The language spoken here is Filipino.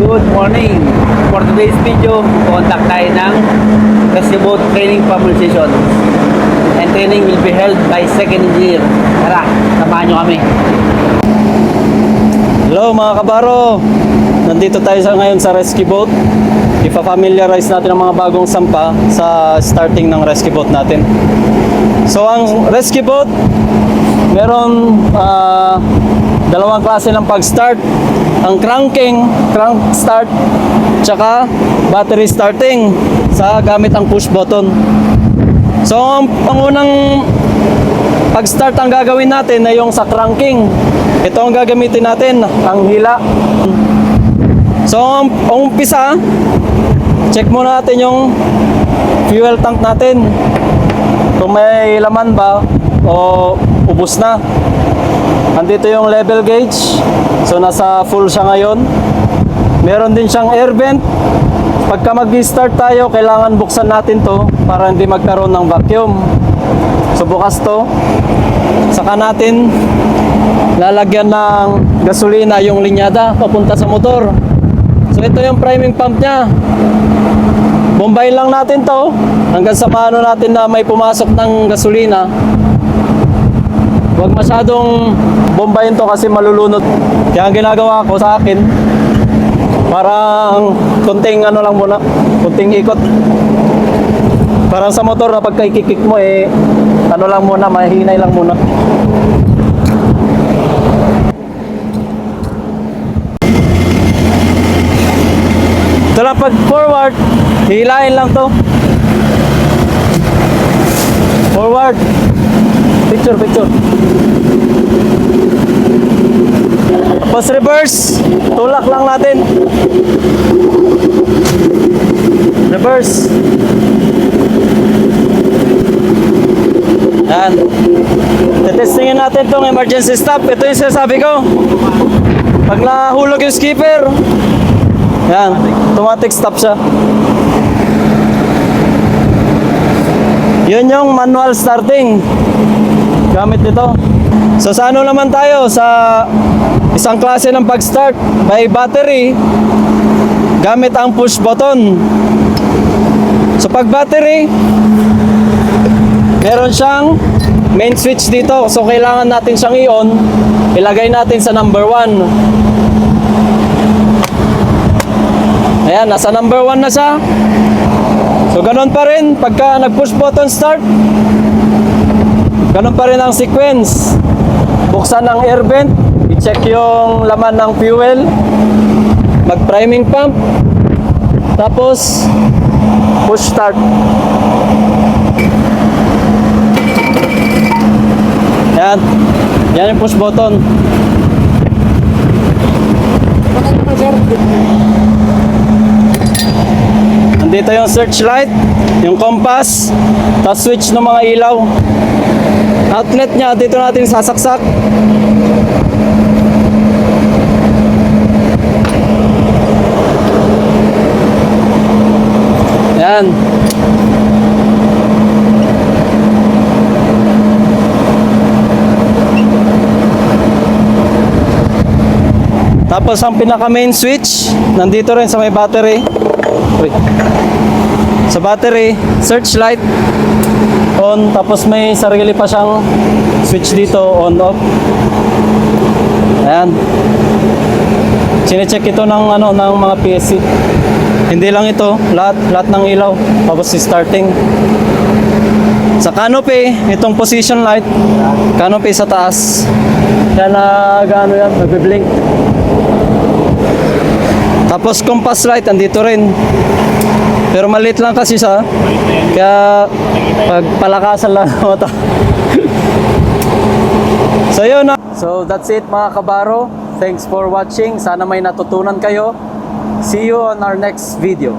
Good morning! For today's video, contact tayo ng rescue boat training session. And training will be held by second engineer. Tara, samahan nyo kami. Hello mga kabaro! Nandito tayo ngayon sa rescue boat. Ipa-familiarize natin ang mga bagong sampa sa starting ng rescue boat natin. So ang rescue boat, meron dalawang klase ng pag-start. Ang cranking, crank start, tsaka battery starting sa gamit ang push button. So ang unang pag-start ang gagawin natin ay yung sa cranking. Ito ang gagamitin natin, ang hila. So ang umpisa, check muna natin yung fuel tank natin. Kung may laman ba o ubos na. Andito yung level gauge. So nasa full siya ngayon. Meron din siyang air vent. Pagka mag-start tayo, kailangan buksan natin to para hindi magkaroon ng vacuum. So bukas to. Saka natin lalagyan ng gasolina yung linyada papunta sa motor. So ito yung priming pump niya. Bombayin lang natin to hanggang sa maano natin na may pumasok ng gasolina. Huwag masyadong bombayin to kasi malulunod. Kaya ang ginagawa ko sa akin, parang kunting ano lang muna, kunting ikot. Parang sa motor na pagka ikikik mo ano lang muna, mahinay lang muna. Ito lang pag forward, hilahin lang to. Forward. Picture. Tapos reverse, tulak lang natin. Reverse. Yan. Testingin natin tong emergency stop. Ito yung sinasabi ko. Pag nahulog yung skipper, yan, automatic stop siya. Yun yung manual starting gamit nito. So sa ano naman tayo, sa isang klase ng pag-start by battery gamit ang push button. So pag battery, meron siyang main switch dito. So kailangan natin siyang i-on. Ilagay natin sa number 1. Ayan, nasa number 1 na siya. So ganun pa rin pagka nag-push button start. Ganun pa rin ang sequence. Buksan ang air vent, i-check yung laman ng fuel, mag-priming pump, tapos push start. Yan. Yan yung push button. Dito yung searchlight, yung compass, tapos switch ng mga ilaw. Outlet niya, dito natin sasaksak. Yan. Tapos ang pinaka main switch, nandito rin sa may battery. Sa battery, searchlight on, tapos may sarili pa siyang switch dito, on off. Ayan. Sine-check ito ng ng mga PSC. Hindi lang ito, lahat ng ilaw, tapos starting. Sa canopy, itong position light, canopy sa taas. Yan gaano yan, nagbe-blink. Tapos compass light, andito rin. Pero maliit lang kasi siya. Kaya pag palakasan lang mata. So yun na. So that's it mga kabaro. Thanks for watching. Sana may natutunan kayo. See you on our next video.